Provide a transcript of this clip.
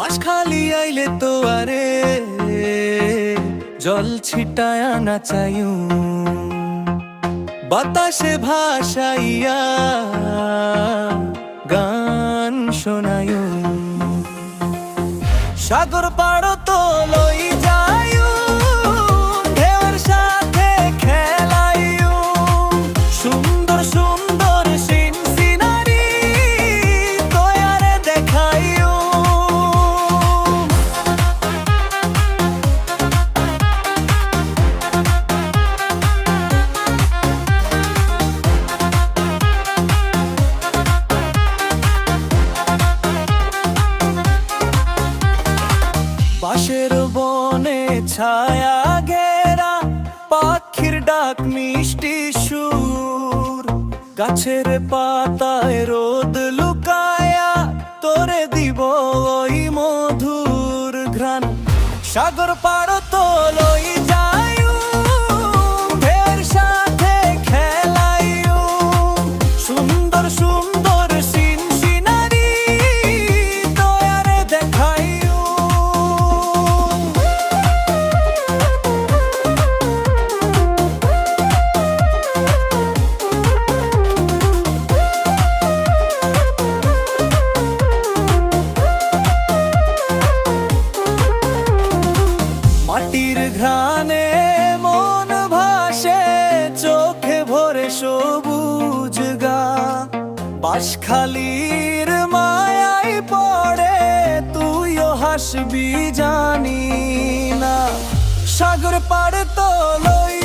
বাঁশখালী আইলে তো আরে জল ছিটায়া নাচায়ু, বাতাসে ভাসাইয়া গান শোনায়ু। সাগর পাড় তো লই যায়ু, ঢেউর সাথে খেলাইয়ু। সুন্দর সুন্দর সিন সিনারি তয়ারে দেখাইয়ু। বাঁশের বনে ছায়া ঘেরা, পাখির ডাক মিষ্টি সুর। গাছের পাতায় রোদ লুকায়া তোরে দিব ওই মধুর ঘ্রাণ। সাগর পাড় তো লই যায়ু, ঢেউর সাথে খেলাইয়ু। সুন্দর সুন্দর সিন সিনারি তয়ারে দেখাইয়ু। মাটির ঘ্রাণে মন ভাসে, চোখে ভরে সবুজ গা। বাঁশখালীর মায়ায় পড়ে তুইও হাসবি জানি না। সাগর পাড় তো লই